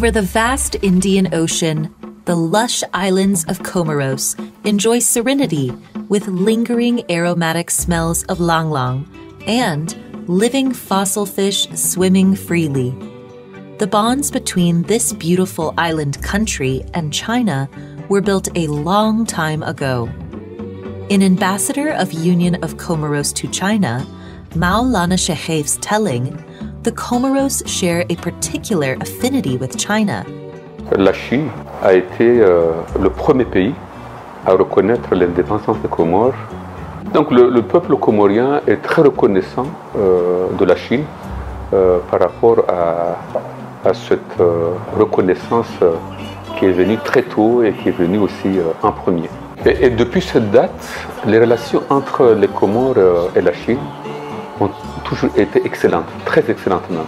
Over the vast Indian Ocean, the lush islands of Comoros enjoy serenity with lingering aromatic smells of lang lang and living fossil fish swimming freely. The bonds between this beautiful island country and China were built a long time ago. In Ambassador of Union of Comoros to China, Maulana Shekhaif's telling, the Comoros share a particular affinity with China. La Chine a été le premier pays à reconnaître l'indépendance des Comores. Donc le peuple comorien est très reconnaissant de la Chine par rapport à cette reconnaissance qui est venue très tôt et qui est venue aussi en premier. Et depuis cette date, les relations entre les Comores et la Chine ont toujours été excellentes, très excellentes même.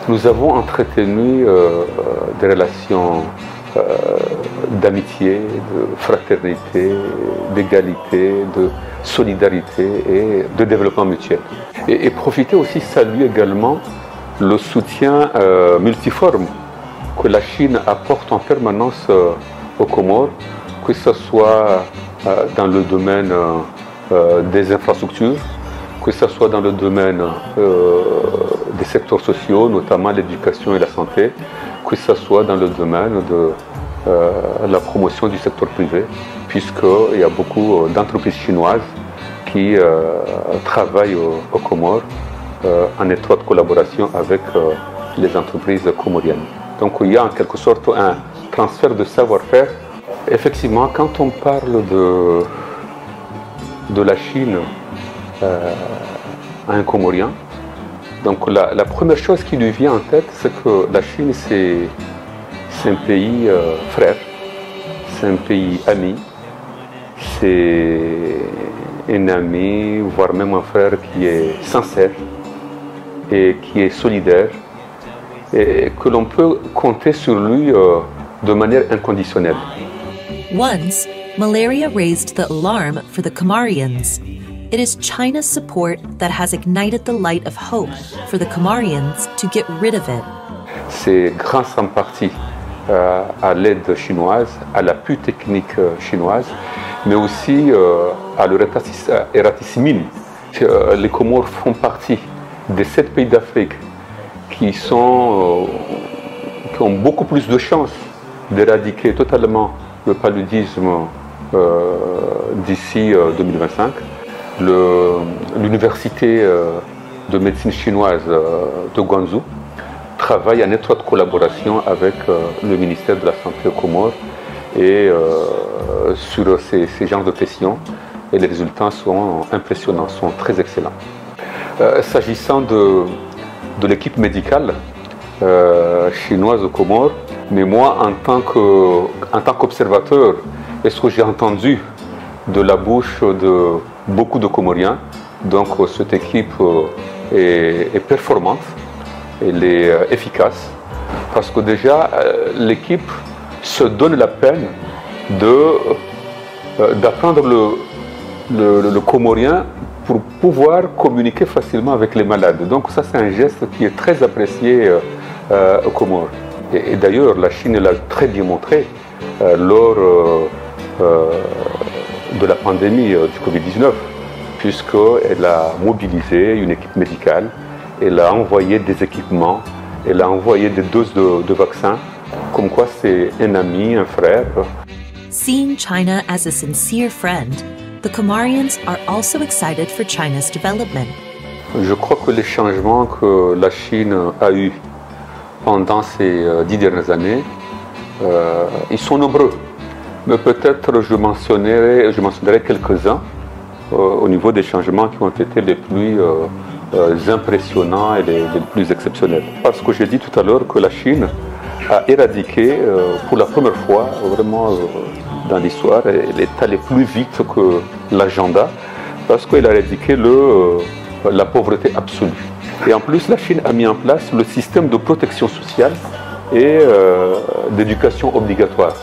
Nous avons entretenu des relations d'amitié, de fraternité, d'égalité, de solidarité et de développement mutuel. Et profiter aussi, saluer également le soutien multiforme que la Chine apporte en permanence aux Comores, que ce soit dans le domaine des infrastructures, que ce soit dans le domaine des secteurs sociaux, notamment l'éducation et la santé, que ce soit dans le domaine de la promotion du secteur privé, puisqu'il y a beaucoup d'entreprises chinoises qui travaillent aux Comores en étroite collaboration avec les entreprises comoriennes. Donc il y a en quelque sorte un transfert de savoir-faire. Effectivement, quand on parle de la Chine à un Comorien, donc la première chose qui lui vient en tête, c'est que la Chine, c'est un pays frère, c'est un pays ami, c'est un ami, voire même un frère qui est sincère et qui est solidaire, et que l'on peut compter sur lui de manière inconditionnelle. Once, malaria raised the alarm for the Comorians. It is China's support that has ignited the light of hope for the Comorians to get rid of it. C'est grâce en partie à l'aide chinoise, à l'appui technique chinoise, mais aussi à l'Eratissimine. Les Comores font partie des 7 pays d'Afrique qui ont beaucoup plus de chances d'éradiquer totalement le paludisme d'ici 2025. L'université de médecine chinoise de Guangzhou travaille en étroite collaboration avec le ministère de la Santé aux Comores et sur ces genres de questions, et les résultats sont impressionnants, sont très excellents. S'agissant de l'équipe médicale chinoise aux Comores, mais moi en tant qu'observateur, et ce que j'ai entendu de la bouche de beaucoup de Comoriens, donc cette équipe est performante, elle est efficace, parce que déjà l'équipe se donne la peine d'apprendre le comorien pour pouvoir communiquer facilement avec les malades. Donc ça, c'est un geste qui est très apprécié aux Comores. Et d'ailleurs, la Chine l'a très bien montré lors de la pandémie du Covid-19, puisqu'elle a mobilisé une équipe médicale, elle a envoyé des équipements, elle a envoyé des doses de vaccins, comme quoi c'est un ami, un frère. Seeing China as a sincere friend, the Comorians are also excited for China's development. Je crois que les changements que la Chine a eus pendant ces 10 dernières années, ils sont nombreux. Mais peut-être je mentionnerai quelques-uns au niveau des changements qui ont été les plus impressionnants et les plus exceptionnels. Parce que j'ai dit tout à l'heure que la Chine a éradiqué pour la première fois vraiment dans l'histoire, elle est allée plus vite que l'agenda, parce qu'elle a éradiqué la pauvreté absolue. Et en plus, la Chine a mis en place le système de protection sociale et d'éducation obligatoire.